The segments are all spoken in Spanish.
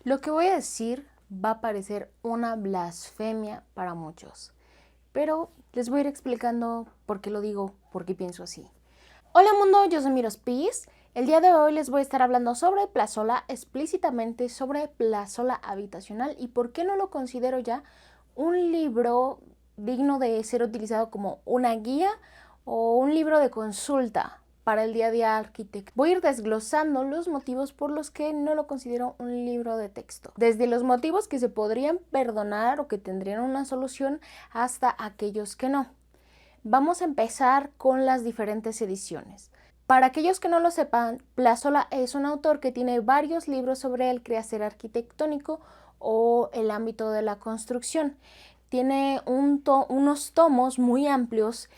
Lo que voy a decir va a parecer una blasfemia para muchos, pero les voy a ir explicando por qué lo digo, por qué pienso así. Hola mundo, yo soy Miros Piz. El día de hoy les voy a estar hablando sobre Plazola, explícitamente sobre Plazola habitacional y por qué no lo considero ya un libro digno de ser utilizado como una guía o un libro de consulta para el día a día arquitecto. Voy a ir desglosando los motivos por los que no lo considero un libro de texto. Desde los motivos que se podrían perdonar o que tendrían una solución hasta aquellos que no. Vamos a empezar con las diferentes ediciones. Para aquellos que no lo sepan, Plazola es un autor que tiene varios libros sobre el quehacer arquitectónico o el ámbito de la construcción. Tiene unos tomos muy amplios,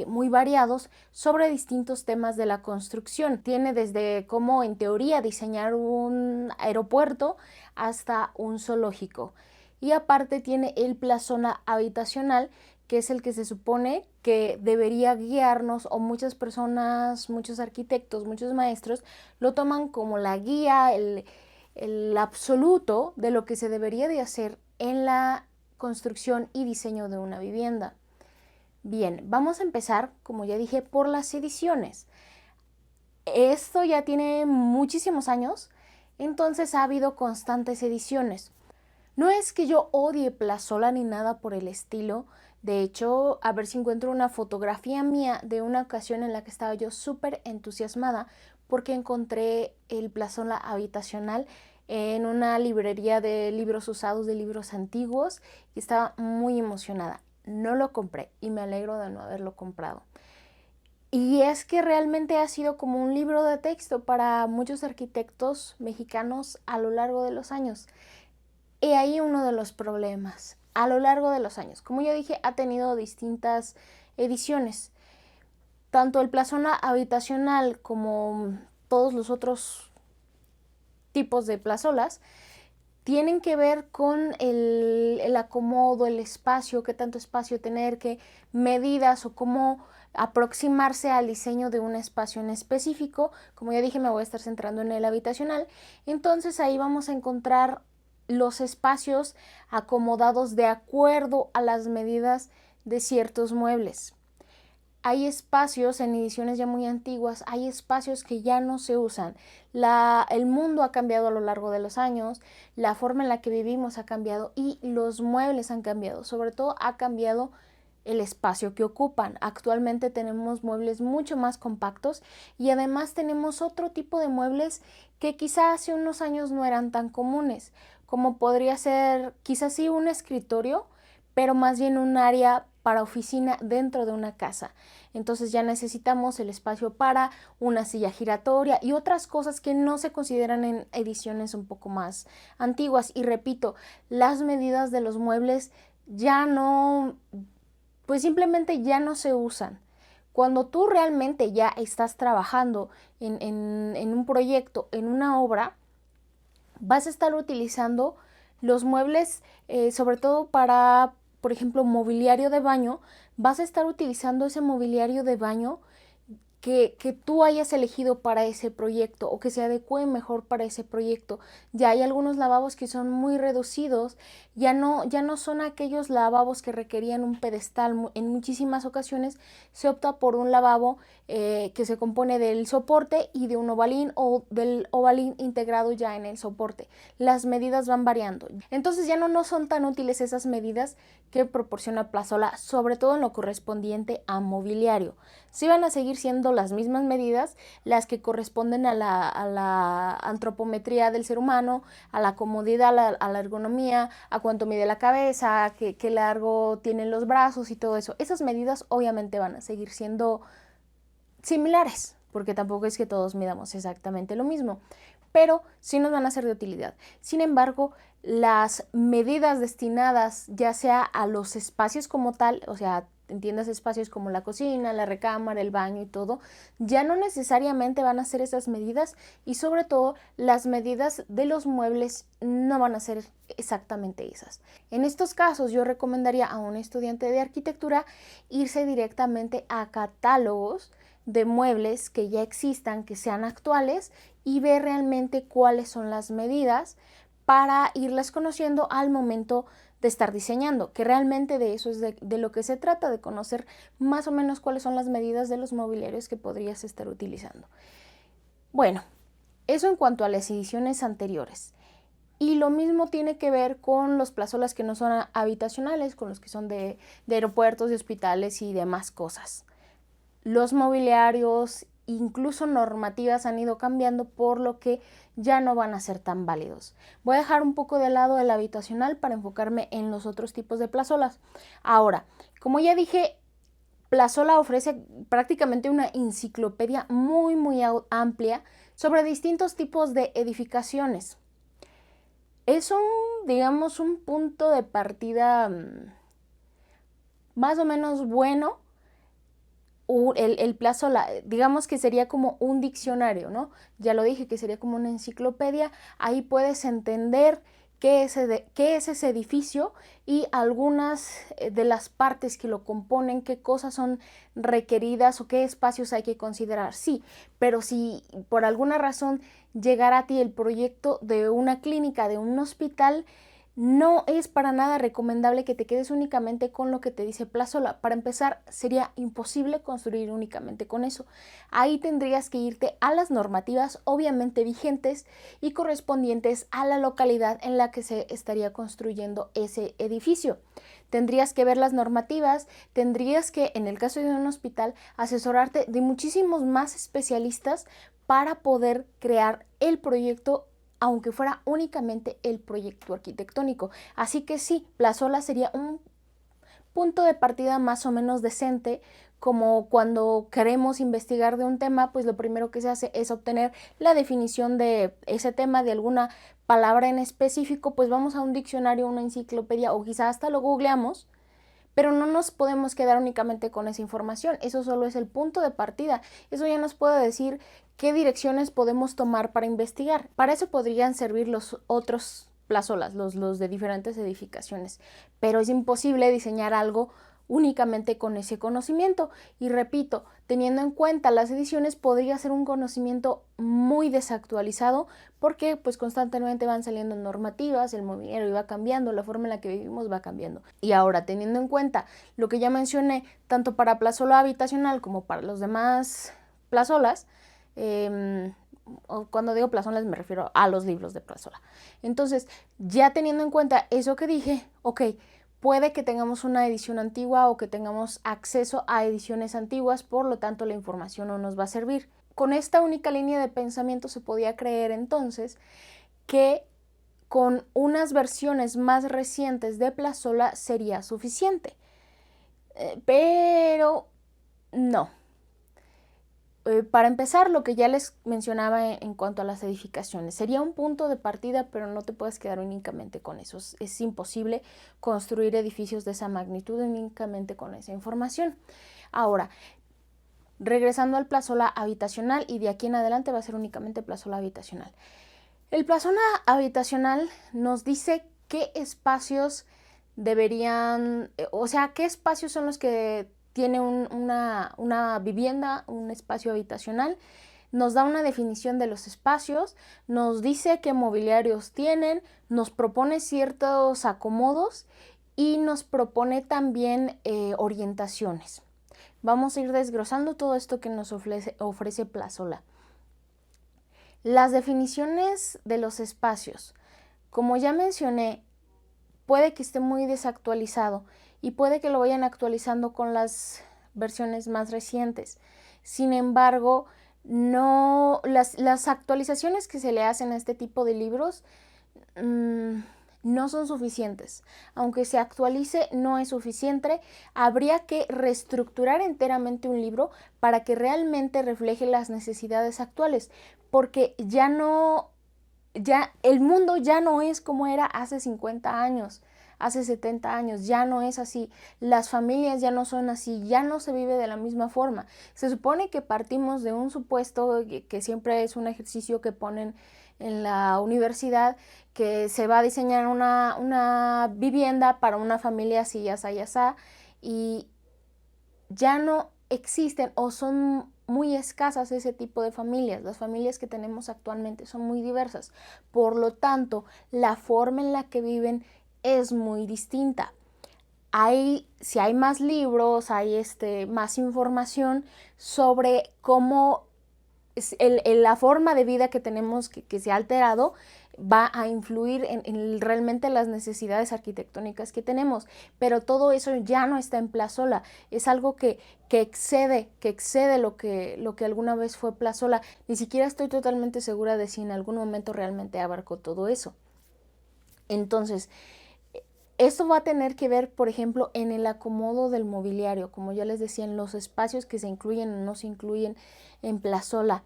muy variados, sobre distintos temas de la construcción. Tiene desde cómo en teoría diseñar un aeropuerto hasta un zoológico. Y aparte tiene el Plazola habitacional, que es el que se supone que debería guiarnos, o muchas personas, muchos arquitectos, muchos maestros lo toman como la guía, el absoluto de lo que se debería de hacer en la construcción y diseño de una vivienda. Bien, vamos a empezar, como ya dije, por las ediciones. Esto ya tiene muchísimos años, entonces ha habido constantes ediciones. No es que yo odie Plazola ni nada por el estilo. De hecho, a ver si encuentro una fotografía mía de una ocasión en la que estaba yo súper entusiasmada porque encontré el Plazola habitacional en una librería de libros usados, de libros antiguos, y estaba muy emocionada. No lo compré y me alegro de no haberlo comprado. Y es que realmente ha sido como un libro de texto para muchos arquitectos mexicanos a lo largo de los años. Y ahí uno de los problemas. A lo largo de los años, como ya dije, ha tenido distintas ediciones. Tanto el Plazola habitacional como todos los otros tipos de plazolas tienen que ver con el acomodo, el espacio, qué tanto espacio tener, qué medidas o cómo aproximarse al diseño de un espacio en específico. Como ya dije, me voy a estar centrando en el habitacional. Entonces ahí vamos a encontrar los espacios acomodados de acuerdo a las medidas de ciertos muebles. Hay espacios en ediciones ya muy antiguas, hay espacios que ya no se usan. El mundo ha cambiado a lo largo de los años, la forma en la que vivimos ha cambiado y los muebles han cambiado. Sobre todo ha cambiado el espacio que ocupan. Actualmente tenemos muebles mucho más compactos y además tenemos otro tipo de muebles que quizá hace unos años no eran tan comunes, como podría ser quizás sí un escritorio, pero más bien un área para oficina dentro de una casa. Entonces ya necesitamos el espacio para una silla giratoria y otras cosas que no se consideran en ediciones un poco más antiguas. Y repito, las medidas de los muebles ya no, pues simplemente ya no se usan. Cuando tú realmente ya estás trabajando en un proyecto, en una obra, vas a estar utilizando los muebles, sobre todo para, por ejemplo, mobiliario de baño. Vas a estar utilizando ese mobiliario de baño que tú hayas elegido para ese proyecto o que se adecue mejor para ese proyecto. Ya hay algunos lavabos que son muy reducidos, ya no son aquellos lavabos que requerían un pedestal. En muchísimas ocasiones se opta por un lavabo que se compone del soporte y de un ovalín, o del ovalín integrado ya en el soporte. Las medidas van variando. Entonces ya no son tan útiles esas medidas que proporciona Plazola, sobre todo en lo correspondiente a mobiliario. Sí van a seguir siendo las mismas medidas, las que corresponden a la antropometría del ser humano, a la comodidad, a la ergonomía, a cuánto mide la cabeza, qué largo tienen los brazos y todo eso. Esas medidas obviamente van a seguir siendo similares, porque tampoco es que todos midamos exactamente lo mismo, pero sí nos van a ser de utilidad. Sin embargo, las medidas destinadas ya sea a los espacios como tal, o sea, entiendas espacios como la cocina, la recámara, el baño y todo, ya no necesariamente van a ser esas medidas, y sobre todo las medidas de los muebles no van a ser exactamente esas. En estos casos yo recomendaría a un estudiante de arquitectura irse directamente a catálogos de muebles que ya existan, que sean actuales, y ver realmente cuáles son las medidas para irlas conociendo al momento de estar diseñando, que realmente de eso es de lo que se trata, de conocer más o menos cuáles son las medidas de los mobiliarios que podrías estar utilizando. Bueno, eso en cuanto a las ediciones anteriores. Y lo mismo tiene que ver con los plazolas que no son habitacionales, con los que son de aeropuertos, de hospitales y demás cosas. Los mobiliarios, incluso normativas, han ido cambiando, por lo que ya no van a ser tan válidos. Voy a dejar un poco de lado el habitacional para enfocarme en los otros tipos de plazolas. Ahora, como ya dije, Plazola ofrece prácticamente una enciclopedia muy amplia sobre distintos tipos de edificaciones. Es digamos, un punto de partida más o menos bueno. El Plazola, digamos que sería como un diccionario, ¿no? Ya lo dije, que sería como una enciclopedia. Ahí puedes entender qué es ese edificio y algunas de las partes que lo componen, qué cosas son requeridas o qué espacios hay que considerar. Sí, pero si por alguna razón llegara a ti el proyecto de una clínica, de un hospital, no es para nada recomendable que te quedes únicamente con lo que te dice Plazola. Para empezar, sería imposible construir únicamente con eso. Ahí tendrías que irte a las normativas obviamente vigentes y correspondientes a la localidad en la que se estaría construyendo ese edificio. Tendrías que ver las normativas, tendrías que, en el caso de un hospital, asesorarte de muchísimos más especialistas para poder crear el proyecto, aunque fuera únicamente el proyecto arquitectónico. Así que sí, Plazola sería un punto de partida más o menos decente, como cuando queremos investigar de un tema, pues lo primero que se hace es obtener la definición de ese tema, de alguna palabra en específico, pues vamos a un diccionario, una enciclopedia o quizá hasta lo googleamos, pero no nos podemos quedar únicamente con esa información. Eso solo es el punto de partida. Eso ya nos puede decir qué direcciones podemos tomar para investigar. Para eso podrían servir los otros plazolas, los de diferentes edificaciones, pero es imposible diseñar algo únicamente con ese conocimiento. Y repito, teniendo en cuenta las ediciones, podría ser un conocimiento muy desactualizado, porque pues constantemente van saliendo normativas, el mobiliario va cambiando, la forma en la que vivimos va cambiando. Y ahora, teniendo en cuenta lo que ya mencioné, tanto para plazola habitacional como para los demás plazolas, cuando digo plazolas me refiero a los libros de plazola. Entonces, ya teniendo en cuenta eso que dije, ok, puede que tengamos una edición antigua o que tengamos acceso a ediciones antiguas, por lo tanto la información no nos va a servir. Con esta única línea de pensamiento se podía creer entonces que con unas versiones más recientes de Plazola sería suficiente. Pero no. Para empezar, lo que ya les mencionaba en cuanto a las edificaciones, sería un punto de partida, pero no te puedes quedar únicamente con eso. Es imposible construir edificios de esa magnitud únicamente con esa información. Ahora, regresando al plazola habitacional, y de aquí en adelante va a ser únicamente plazola habitacional. El plazola habitacional nos dice qué espacios deberían, o sea, qué espacios son los que tiene una vivienda, un espacio habitacional. Nos da una definición de los espacios, nos dice qué mobiliarios tienen, nos propone ciertos acomodos y nos propone también orientaciones. Vamos a ir desglosando todo esto que nos ofrece Plazola. Las definiciones de los espacios, como ya mencioné, puede que esté muy desactualizado y puede que lo vayan actualizando con las versiones más recientes. Sin embargo, no, las actualizaciones que se le hacen a este tipo de libros no son suficientes. Aunque se actualice, no es suficiente. Habría que reestructurar enteramente un libro para que realmente refleje las necesidades actuales, porque el mundo ya no es como era hace 50 años, hace 70 años, ya no es así. Las familias ya no son así, ya no se vive de la misma forma. Se supone que partimos de un supuesto que siempre es un ejercicio que ponen en la universidad, que se va a diseñar una vivienda para una familia así, así, así, y ya no existen o son muy escasas ese tipo de familias. Las familias que tenemos actualmente son muy diversas. Por lo tanto, la forma en la que viven es muy distinta. Si hay más libros, hay más información sobre cómo la forma de vida que tenemos que se ha alterado va a influir en realmente las necesidades arquitectónicas que tenemos, pero todo eso ya no está en Plazola, es algo que excede lo que alguna vez fue Plazola. Ni siquiera estoy totalmente segura de si en algún momento realmente abarcó todo eso. Entonces, esto va a tener que ver, por ejemplo, en el acomodo del mobiliario, como ya les decía, en los espacios que se incluyen o no se incluyen en Plazola.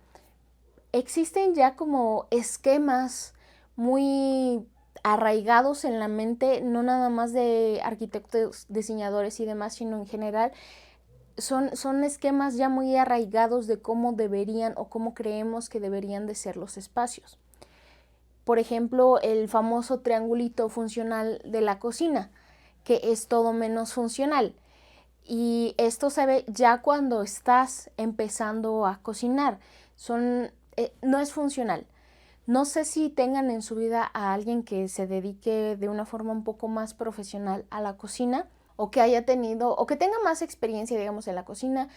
Existen ya como esquemas muy arraigados en la mente, no nada más de arquitectos, diseñadores y demás, sino en general. Son esquemas ya muy arraigados de cómo deberían o cómo creemos que deberían de ser los espacios. Por ejemplo, el famoso triangulito funcional de la cocina, que es todo menos funcional. Y esto se ve ya cuando estás empezando a cocinar. No es funcional. No sé si tengan en su vida a alguien que se dedique de una forma un poco más profesional a la cocina, o que haya tenido, o que tenga más experiencia, digamos, en la cocina.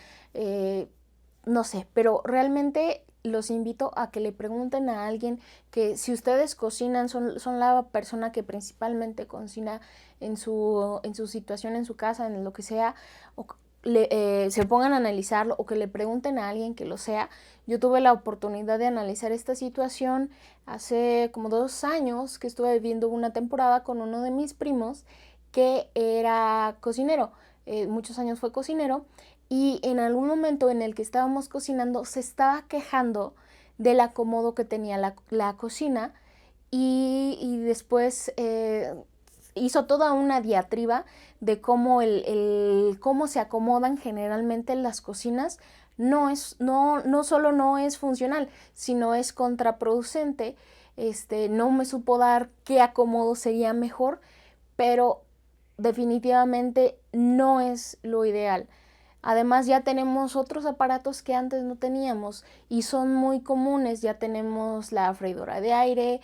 No sé, pero realmente los invito a que le pregunten a alguien que, si ustedes cocinan, son la persona que principalmente cocina en su situación, en su casa, en lo que sea, o se pongan a analizarlo, o que le pregunten a alguien que lo sea. Yo tuve la oportunidad de analizar esta situación hace como 2 años, que estuve viviendo una temporada con uno de mis primos que era cocinero. Muchos años fue cocinero, y en algún momento en el que estábamos cocinando se estaba quejando del acomodo que tenía la cocina, y después hizo toda una diatriba de cómo cómo se acomodan generalmente las cocinas. No solo no es funcional, sino es contraproducente. No me supo dar qué acomodo sería mejor, pero definitivamente no es lo ideal. Además, ya tenemos otros aparatos que antes no teníamos y son muy comunes. Ya tenemos la freidora de aire,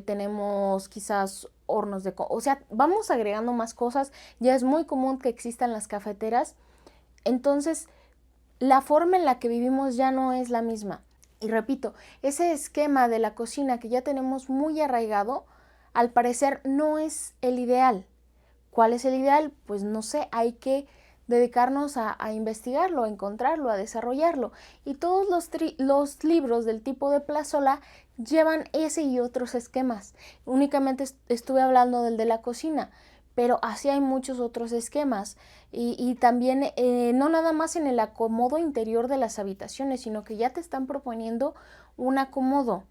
tenemos quizás hornos o sea, vamos agregando más cosas. Ya es muy común que existan las cafeteras. Entonces, la forma en la que vivimos ya no es la misma. Y repito, ese esquema de la cocina que ya tenemos muy arraigado, al parecer no es el ideal. ¿Cuál es el ideal? Pues no sé, hay que dedicarnos a investigarlo, a encontrarlo, a desarrollarlo. Y todos los libros del tipo de Plazola llevan ese y otros esquemas. Únicamente estuve hablando del de la cocina, pero así hay muchos otros esquemas. Y también no nada más en el acomodo interior de las habitaciones, sino que ya te están proponiendo un acomodo.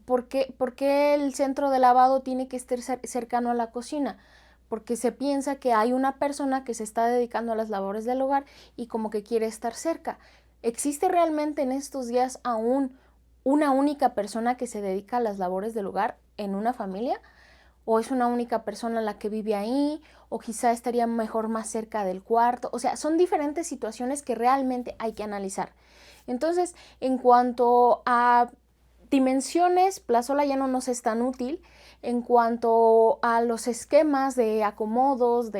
¿Por qué el centro de lavado tiene que estar cercano a la cocina? Porque se piensa que hay una persona que se está dedicando a las labores del hogar y como que quiere estar cerca. ¿Existe realmente en estos días aún una única persona que se dedica a las labores del hogar en una familia? ¿O es una única persona la que vive ahí? ¿O quizá estaría mejor más cerca del cuarto? O sea, son diferentes situaciones que realmente hay que analizar. Entonces, en cuanto a dimensiones, Plazola ya no nos es tan útil. En cuanto a los esquemas de acomodos,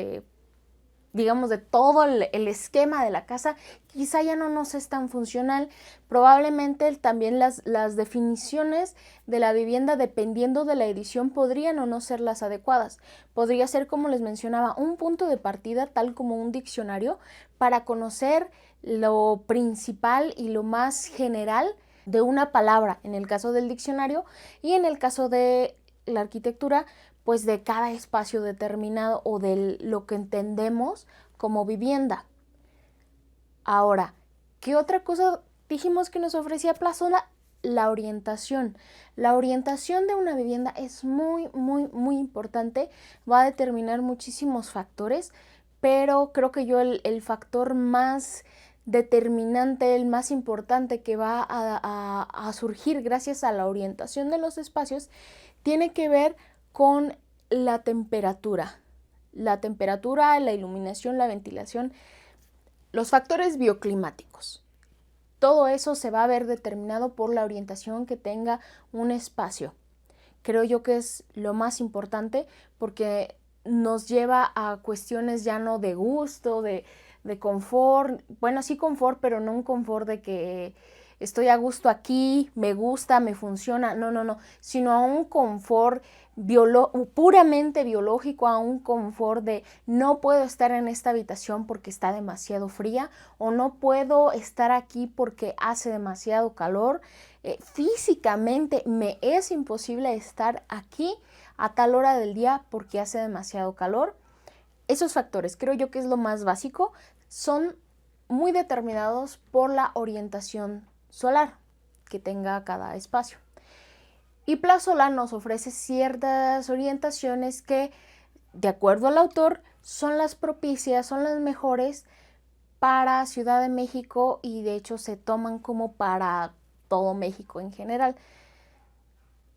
digamos, de todo el esquema de la casa, quizá ya no nos es tan funcional. Probablemente también las definiciones de la vivienda, dependiendo de la edición, podrían o no ser las adecuadas. Podría ser, como les mencionaba, un punto de partida, tal como un diccionario, para conocer lo principal y lo más general de una palabra, en el caso del diccionario, y en el caso de la arquitectura, pues de cada espacio determinado o de lo que entendemos como vivienda. Ahora, ¿qué otra cosa dijimos que nos ofrecía Plazola? La orientación. La orientación de una vivienda es muy, muy, muy importante. Va a determinar muchísimos factores, pero creo que yo el factor más determinante, el más importante que va a surgir gracias a la orientación de los espacios, tiene que ver con la temperatura. La temperatura, la iluminación, la ventilación, los factores bioclimáticos. todo eso se va a ver determinado por la orientación que tenga un espacio. Creo yo que es lo más importante porque nos lleva a cuestiones ya no de gusto, de confort. Bueno, sí confort, pero no un confort de que estoy a gusto aquí, me gusta, me funciona. No, sino a un confort puramente biológico, a un confort de no puedo estar en esta habitación porque está demasiado fría o no puedo estar aquí porque hace demasiado calor. Físicamente me es imposible estar aquí a tal hora del día porque hace demasiado calor. Esos factores, creo yo que es lo más básico, son muy determinados por la orientación solar que tenga cada espacio. Y Plazola nos ofrece ciertas orientaciones que, de acuerdo al autor, son las propicias, son las mejores para Ciudad de México y de hecho se toman como para todo México en general.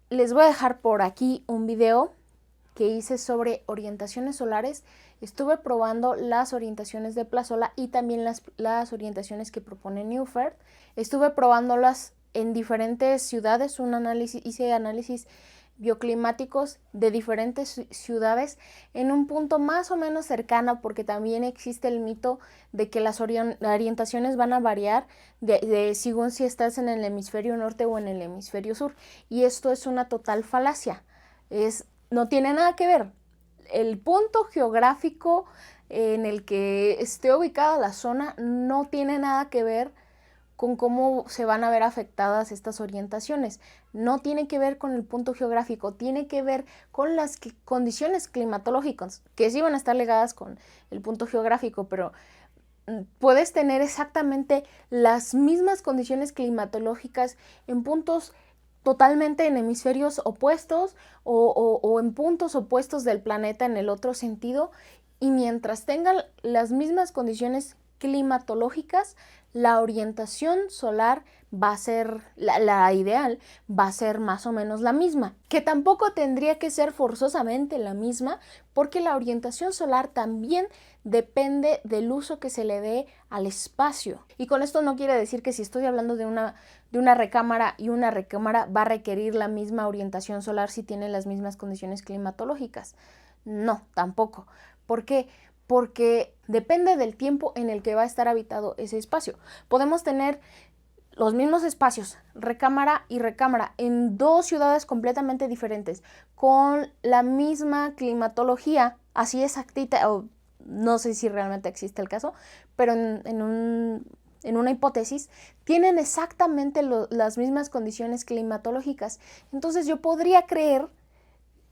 Les voy a dejar por aquí un video que hice sobre orientaciones solares. Estuve probando las orientaciones de Plazola y también las orientaciones que propone Neufeld. Estuve probándolas en diferentes ciudades, hice análisis bioclimáticos de diferentes ciudades en un punto más o menos cercano, porque también existe el mito de que las orientaciones van a variar según si estás en el hemisferio norte o en el hemisferio sur, y esto es una total falacia. No tiene nada que ver. El punto geográfico en el que esté ubicada la zona no tiene nada que ver con cómo se van a ver afectadas estas orientaciones. No tiene que ver con el punto geográfico, tiene que ver con las condiciones climatológicas, que sí van a estar ligadas con el punto geográfico, pero puedes tener exactamente las mismas condiciones climatológicas en puntos totalmente en hemisferios opuestos o en puntos opuestos del planeta en el otro sentido, y mientras tengan las mismas condiciones climatológicas, la orientación solar va a ser, la ideal va a ser más o menos la misma, que tampoco tendría que ser forzosamente la misma, porque la orientación solar también depende del uso que se le dé al espacio. Y con esto no quiere decir que si estoy hablando de una recámara y una recámara va a requerir la misma orientación solar si tiene las mismas condiciones climatológicas. No, tampoco. ¿Por qué? Porque depende del tiempo en el que va a estar habitado ese espacio. Podemos tener los mismos espacios, recámara y recámara, en dos ciudades completamente diferentes, con la misma climatología, así exactita, o no sé si realmente existe el caso, pero en una hipótesis, tienen exactamente las mismas condiciones climatológicas. Entonces yo podría creer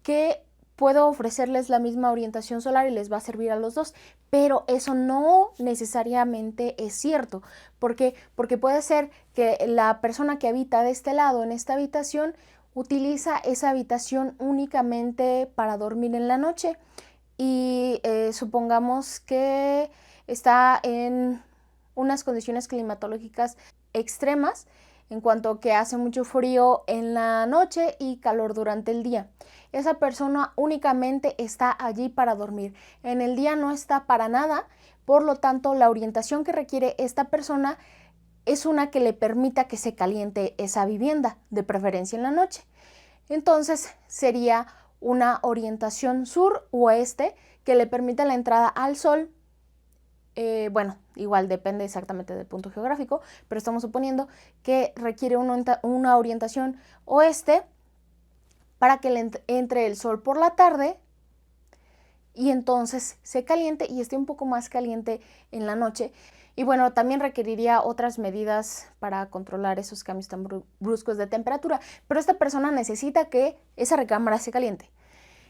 que puedo ofrecerles la misma orientación solar y les va a servir a los dos, pero eso no necesariamente es cierto. ¿Por qué? Porque puede ser que la persona que habita de este lado en esta habitación utiliza esa habitación únicamente para dormir en la noche y supongamos que está en unas condiciones climatológicas extremas, en cuanto que hace mucho frío en la noche y calor durante el día. Esa persona únicamente está allí para dormir. En el día no está para nada, por lo tanto la orientación que requiere esta persona es una que le permita que se caliente esa vivienda, de preferencia en la noche. Entonces sería una orientación sur-oeste que le permita la entrada al sol. Bueno, igual depende exactamente del punto geográfico, pero estamos suponiendo que requiere una orientación oeste para que le entre el sol por la tarde y entonces se caliente y esté un poco más caliente en la noche. Y bueno, también requeriría otras medidas para controlar esos cambios tan bruscos de temperatura, pero esta persona necesita que esa recámara se caliente.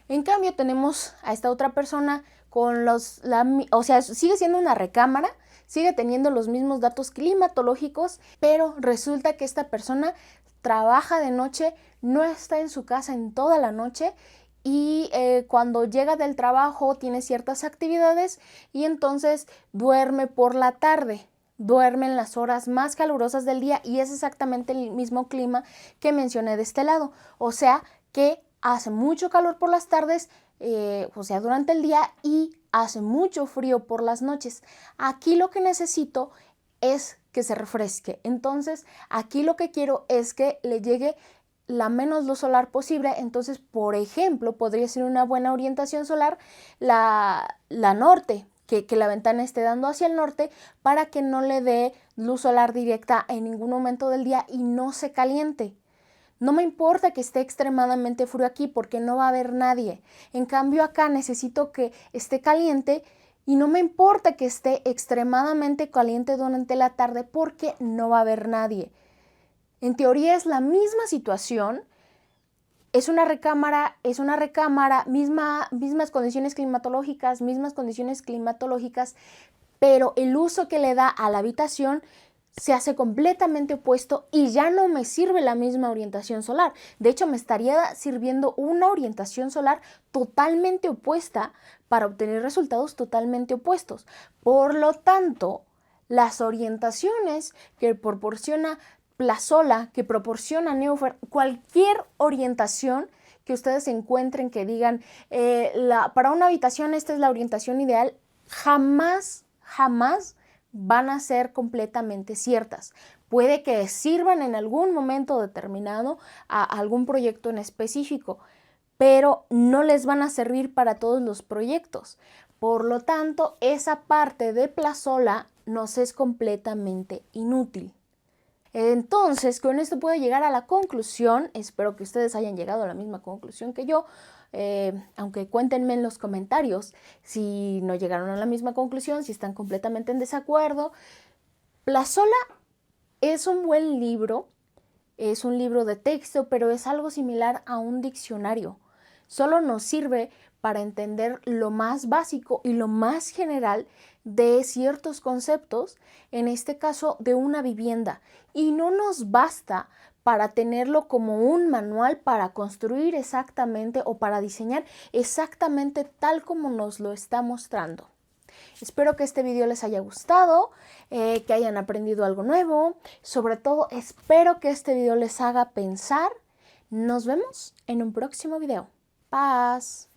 En cambio tenemos a esta otra persona con o sea, sigue siendo una recámara, sigue teniendo los mismos datos climatológicos, pero resulta que esta persona trabaja de noche, no está en su casa en toda la noche y cuando llega del trabajo tiene ciertas actividades y entonces duerme por la tarde. Duerme en las horas más calurosas del día y es exactamente el mismo clima que mencioné de este lado. O sea que hace mucho calor por las tardes, o sea, durante el día, y hace mucho frío por las noches. Aquí lo que necesito es que se refresque. Entonces, aquí lo que quiero es que le llegue la menos luz solar posible. Entonces, por ejemplo, podría ser una buena orientación solar la norte, que la ventana esté dando hacia el norte para que no le dé luz solar directa en ningún momento del día y no se caliente. No me importa que esté extremadamente frío aquí porque no va a haber nadie. En cambio acá necesito que esté caliente y no me importa que esté extremadamente caliente durante la tarde porque no va a haber nadie. En teoría es la misma situación. Es una recámara, mismas condiciones climatológicas, pero el uso que le da a la habitación se hace completamente opuesto y ya no me sirve la misma orientación solar. De hecho, me estaría sirviendo una orientación solar totalmente opuesta para obtener resultados totalmente opuestos. Por lo tanto, las orientaciones que proporciona Plazola, que proporciona Neofer, cualquier orientación que ustedes encuentren que digan para una habitación esta es la orientación ideal, jamás van a ser completamente ciertas. Puede que sirvan en algún momento determinado a algún proyecto en específico, pero no les van a servir para todos los proyectos. Por lo tanto, esa parte de Plazola nos es completamente inútil. Entonces, con esto puedo llegar a la conclusión, espero que ustedes hayan llegado a la misma conclusión que yo, aunque cuéntenme en los comentarios si no llegaron a la misma conclusión, si están completamente en desacuerdo. Plazola es un buen libro, es un libro de texto, pero es algo similar a un diccionario. Solo nos sirve para entender lo más básico y lo más general de ciertos conceptos, en este caso de una vivienda, y no nos basta para tenerlo como un manual para construir exactamente o para diseñar exactamente tal como nos lo está mostrando. Espero que este video les haya gustado, que hayan aprendido algo nuevo. Sobre todo, espero que este video les haga pensar. Nos vemos en un próximo video. Paz.